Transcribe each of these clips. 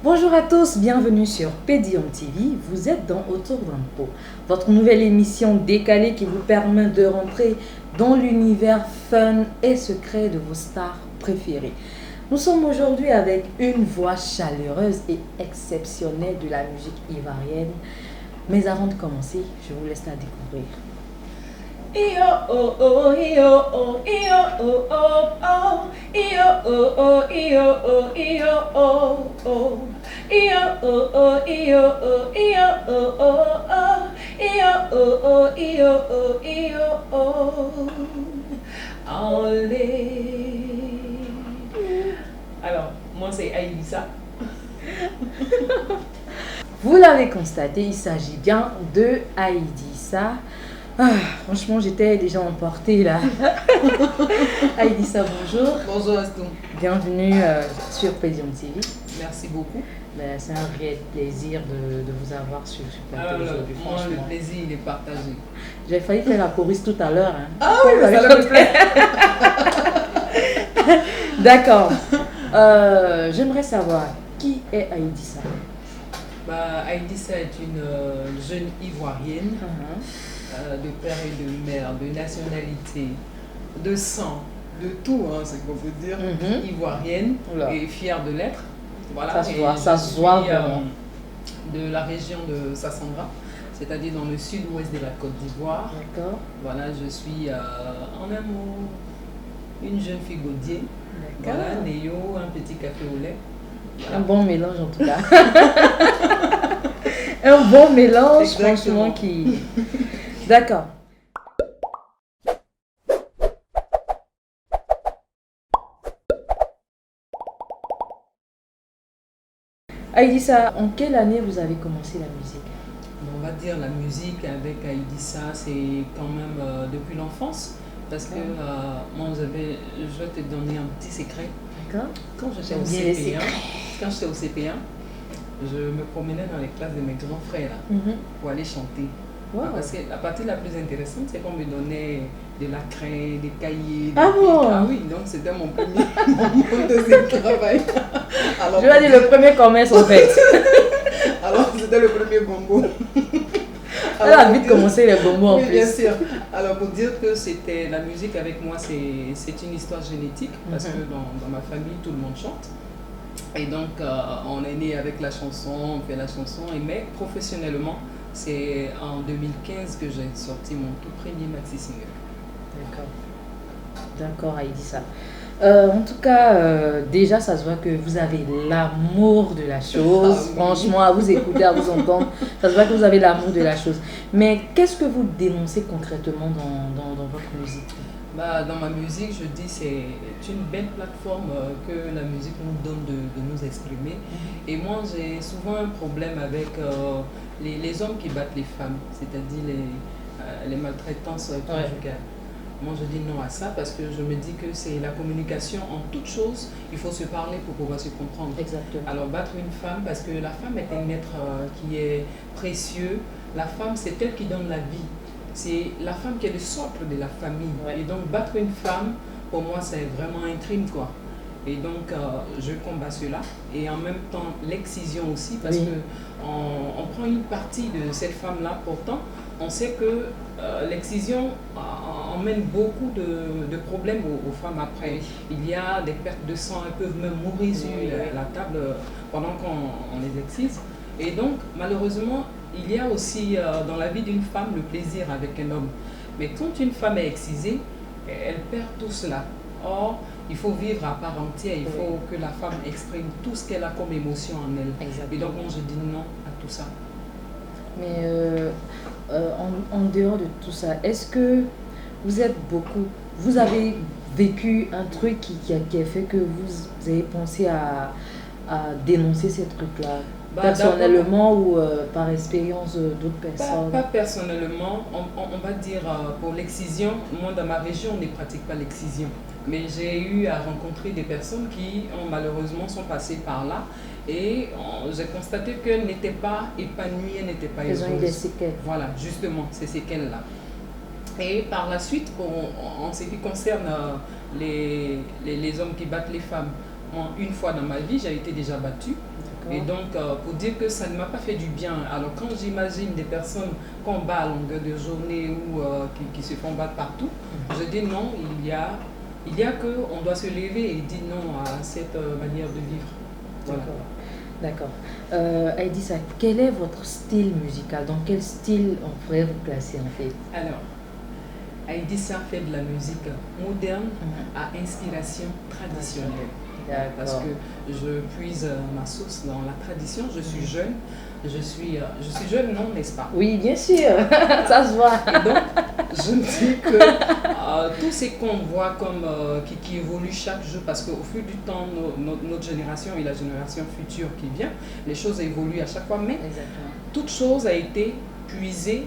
Bonjour à tous, bienvenue sur Pédium TV. Vous êtes dans Autour d'un pot, votre nouvelle émission décalée qui vous permet de rentrer dans l'univers fun et secret de vos stars préférées. Nous sommes aujourd'hui avec une voix chaleureuse et exceptionnelle de la musique ivoirienne. Mais avant de commencer, je vous laisse la découvrir. Alors, moi c'est Aïdissa. Vous l'avez constaté, il s'agit bien de Aïdissa. Franchement, j'étais déjà emportée là. Aïdissa, bonjour. Bonjour Aston. Bienvenue sur Pédium TV. Merci beaucoup. C'est un réel plaisir de vous avoir sur plateau aujourd'hui. Moi, le plaisir, il est partagé. J'ai failli faire la choriste tout à l'heure. Hein. Ah oui, mais ça me plaît. D'accord. J'aimerais savoir qui est Aïdissa. Aïdissa est une jeune ivoirienne, de père et de mère, de nationalité, de sang, de tout, hein, c'est qu'on peut dire, ivoirienne et fière de l'être. Voilà, ça se voit vraiment. De la région de Sassandra, c'est-à-dire dans le sud-ouest de la Côte d'Ivoire. D'accord. Voilà, je suis en un mot une jeune fille gaudier. Voilà, Néo, un petit café au lait. Voilà. Un bon mélange en tout cas. Un bon mélange, exactement. Franchement, qui... D'accord. Aïdissa, en quelle année vous avez commencé la musique? On va dire la musique avec Aïdissa, c'est quand même depuis l'enfance. Parce que moi, je vais te donner un petit secret. D'accord. Quand j'étais au CP1, je me promenais dans les classes de mes grands frères là, pour aller chanter. Wow. Parce que la partie la plus intéressante, c'est qu'on me donnait de la craie, des cahiers. Bon? Oui, donc c'était mon premier moment de travail. Alors, je vais dire le premier commerce en fait. Alors c'était le premier bonbon. Elle a vite commencé les bonbons en oui, plus. Bien sûr. Alors pour dire que c'était la musique avec moi, c'est une histoire génétique parce que dans ma famille, tout le monde chante. Et donc on est né avec la chanson, on fait la chanson. Mais professionnellement, c'est en 2015 que j'ai sorti mon tout premier maxi single. D'accord, Aïdissa. En tout cas, déjà, ça se voit que vous avez l'amour de la chose. Oui. Franchement, à vous écouter, à vous entendre, ça se voit que vous avez l'amour de la chose. Mais qu'est-ce que vous dénoncez concrètement dans votre musique? Dans ma musique, je dis c'est une belle plateforme que la musique nous donne de nous exprimer. Et moi, j'ai souvent un problème avec les hommes qui battent les femmes, c'est-à-dire les maltraitances conjugales. Moi, je dis non à ça parce que je me dis que c'est la communication en toute chose. Il faut se parler pour pouvoir se comprendre. Exactement. Alors, battre une femme, parce que la femme est un être qui est précieux. La femme, c'est elle qui donne la vie. C'est la femme qui est le socle de la famille. Et donc, battre une femme, pour moi, c'est vraiment un crime, quoi. Et donc, je combats cela. Et en même temps, l'excision aussi, parce que on prend une partie de cette femme-là. Pourtant, on sait que l'excision emmène beaucoup de problèmes aux femmes après. Il y a des pertes de sang, elles peuvent même mourir sur la table pendant qu'on les excise. Et donc, malheureusement, il y a aussi dans la vie d'une femme le plaisir avec un homme. Mais quand une femme est excisée, elle perd tout cela. Or, il faut vivre à part entière, il faut que la femme exprime tout ce qu'elle a comme émotion en elle. Exactement. Et donc, moi, je dis non à tout ça. Mais en dehors de tout ça, est-ce que vous avez vécu un truc qui a fait que vous avez pensé à à dénoncer ces trucs-là? Bah, Personnellement ou par expérience d'autres personnes? pas personnellement, on va dire pour l'excision, moi dans ma région on ne pratique pas l'excision. Mais j'ai eu à rencontrer des personnes qui malheureusement sont passées par là et j'ai constaté qu'elles n'étaient pas épanouies, elles n'étaient pas heureuses. Elles ont eu des séquelles. Voilà, justement, ces séquelles-là. Et par la suite, en ce qui concerne les hommes qui battent les femmes, moi, une fois dans ma vie, j'ai été déjà battue. Et donc, pour dire que ça ne m'a pas fait du bien. Alors, quand j'imagine des personnes qu'on bat à longueur de journée ou qui se font battre partout, je dis non, il y a qu'on doit se lever et dire non à cette manière de vivre. Voilà. D'accord. Aïdissa, quel est votre style musical? Dans quel style on pourrait vous classer en fait? Alors, Aïdissa fait de la musique moderne à inspiration traditionnelle. Parce que je puise ma source dans la tradition. Je suis jeune. Je suis jeune, non, n'est-ce pas? Oui, bien sûr. Ça se voit. Et donc, je me dis que tout ce qu'on voit comme qui évolue chaque jour, parce qu'au fil du temps, notre génération et la génération future qui vient, les choses évoluent à chaque fois. Mais toute chose a été puisée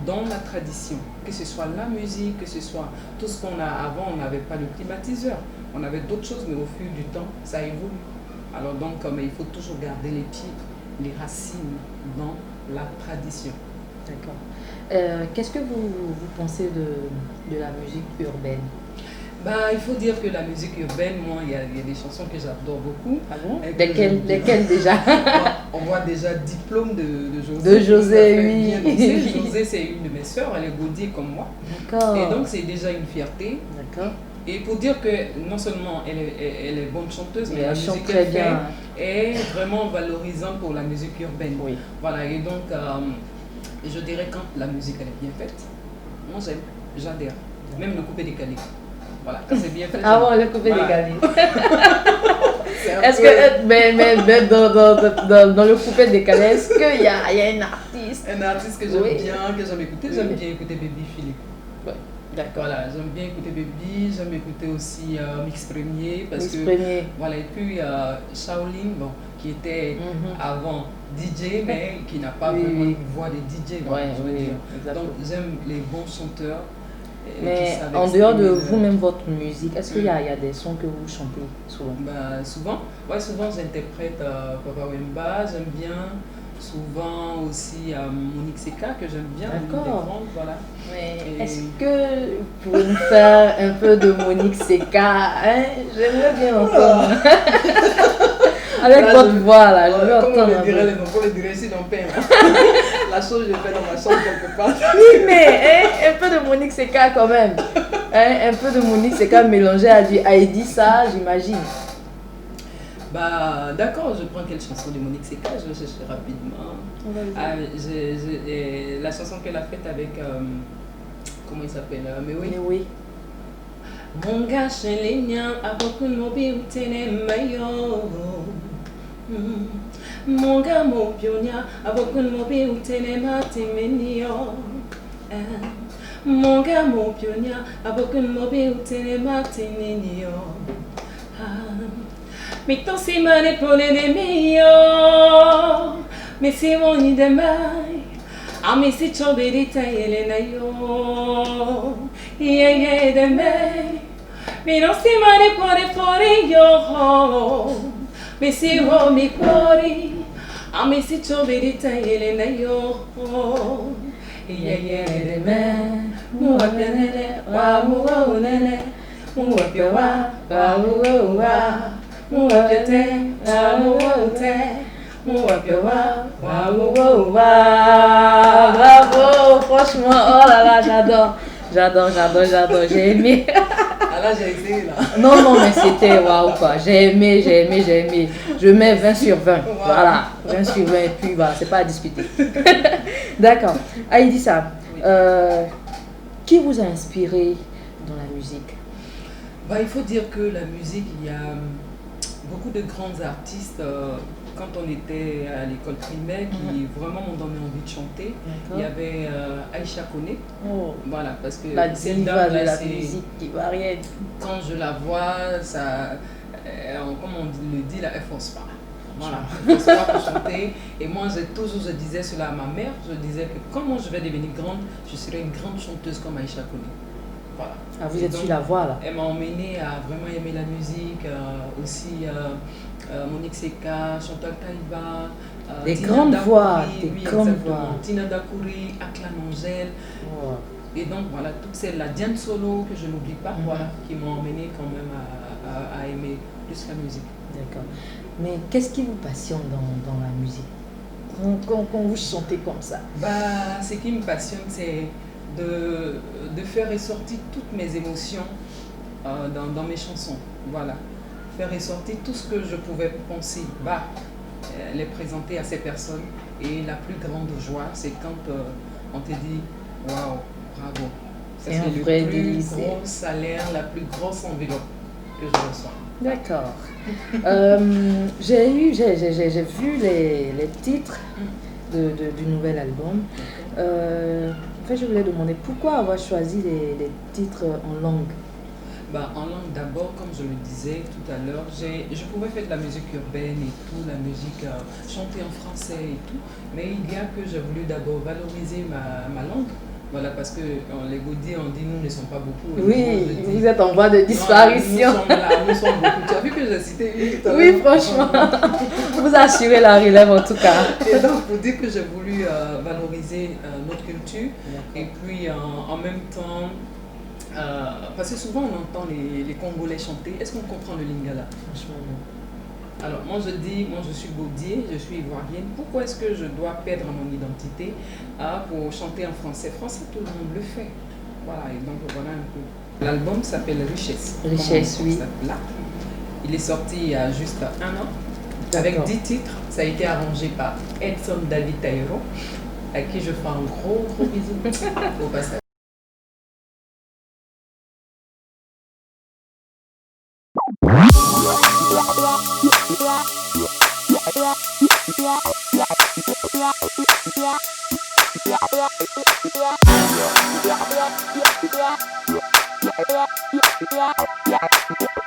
dans la tradition, que ce soit la musique, que ce soit tout ce qu'on a avant. On n'avait pas de climatiseur, on avait d'autres choses, mais au fil du temps, ça évolue. Alors donc, il faut toujours garder les pieds, les racines dans la tradition. D'accord. Qu'est-ce que vous pensez de la musique urbaine? Il faut dire que la musique urbaine, moi, il y a des chansons que j'adore beaucoup. Ah bon? Lesquelles déjà? On voit déjà Diplôme de José. De José, oui. José, c'est une de mes sœurs, elle est gaudier comme moi. D'accord. Et donc, c'est déjà une fierté. D'accord. Et pour dire que non seulement elle est bonne chanteuse, mais la musique qu'elle fait est vraiment valorisante pour la musique urbaine. Oui. Voilà, et donc, je dirais quand la musique elle est bien faite, moi j'aime, j'adhère. Même le coupé décalé. Voilà, quand c'est bien fait. Ah bon, le coupé décalé. Est-ce que, mais dans le coupé décalé, est-ce qu'il y a un artiste? Un artiste que j'aime bien, que j'aime écouter. J'aime bien écouter Baby Philippe. Ouais, d'accord. Voilà, j'aime bien écouter Baby, j'aime écouter aussi Mix Premier. Voilà, et puis Shaolin, bon, qui était avant DJ, mais qui n'a pas vraiment une voix de DJ. Donc j'aime les bons chanteurs. Mais en dehors de vous-même, votre musique, est-ce qu'il y a des sons que vous chantez souvent? Souvent j'interprète Papa Wemba, j'aime bien. Souvent aussi Monique Seka, que j'aime bien. D'accord. Voilà. Est-ce que vous pouvez nous faire un peu de Monique Seka, hein? J'aimerais bien entendre. Avec là, votre voix là, je veux entendre. Comment le dirait si l'on perd. La chose je fais dans ma chambre quelque part. Oui, mais un peu de Monique Seka quand même. Un peu de Monique Seka mélangé à du Aïdissa, j'imagine. D'accord, je prends quelle chanson de Monique Seka, je vais chercher rapidement. La chanson qu'elle a faite avec, comment il s'appelle, mais oui. Mon gars, chez les niens, a beaucoup de mobile, t'es maillot. Mon gars, mon pionnier, a beaucoup de mobile, t'es matéménio. Mon gars, mon pionnier, a beaucoup de mobile, t'es matéménio. Mais tant si mal pour les meilleurs, mais si on y démarre, mais si tu veux détailler les naïos, mais non si mal pour les forêts, mais si on m'y croit, mais si tu veux détailler les naïos, bravo, franchement, oh là là, j'adore, j'ai aimé. Ah là, j'ai essayé là. Non, mais c'était waouh quoi, j'ai aimé. Je mets 20 sur 20, voilà, 20 sur 20 et puis voilà, c'est pas à discuter. D'accord, Aïdissa, qui vous a inspiré dans la musique? Il faut dire que la musique, il y a beaucoup de grands artistes. Quand on était à l'école primaire, qui vraiment m'ont donné envie de chanter. Il y avait Aïcha Koné. Voilà, parce que la diva de la musique ivoirienne. Quand je la vois, ça, comme on le dit, là, elle force pas. Voilà, l'espoir pour chanter. Et moi, je disais cela à ma mère, je disais que comment je vais devenir grande, je serai une grande chanteuse comme Aïcha Koné. Voilà. Ah, vous êtes sur la voie là. Elle m'a emmenée à vraiment aimer la musique, aussi Monique Seka, Chantal Taïba, Des Tina grandes Dakouri, voix, des oui, grandes exactement. voix. Tina Dakouri, Aklan Angèle. Oh. Et donc voilà, toutes celles-là, Diane Solo, que je n'oublie pas, voilà, qui m'ont emmenée quand même à aimer plus la musique. D'accord. Mais qu'est-ce qui vous passionne dans la musique quand vous chantez comme ça? Bah, ce qui me passionne, c'est de faire ressortir toutes mes émotions dans mes chansons. Voilà. Faire ressortir tout ce que je pouvais penser, les présenter à ces personnes. Et la plus grande joie, c'est quand on te dit waouh, bravo. C'est un vrai délice. Le plus gros salaire, la plus grosse enveloppe que je reçois. D'accord. J'ai vu les titres du nouvel album. En fait, je voulais demander pourquoi avoir choisi les titres en langue. En langue d'abord, comme je le disais tout à l'heure, je pouvais faire de la musique urbaine et tout, la musique chantée en français et tout, mais il y a que j'ai voulu d'abord valoriser ma langue. Voilà, parce que les Gaudis, on dit nous ne sommes pas beaucoup. Oui, vous êtes en voie de disparition. Nous sommes beaucoup. Tu as vu que j'ai cité une tout à l'heure? Oui, franchement. Vous assurez la relève en tout cas. Et donc, pour dire que j'ai voulu valoriser notre culture, et puis en même temps, parce que souvent on entend les Congolais chanter. Est-ce qu'on comprend le lingala? Franchement, non. Alors, moi je suis gaudier, je suis ivoirienne. Pourquoi est-ce que je dois perdre mon identité pour chanter en français? Français, tout le monde le fait. Voilà, et donc voilà un peu. L'album s'appelle Richesse. Richesse, oui. Là. Il est sorti il y a juste 1 an, avec 10 titres. Ça a été arrangé par Edson David Taïro, à qui je fais un gros bisou au passage.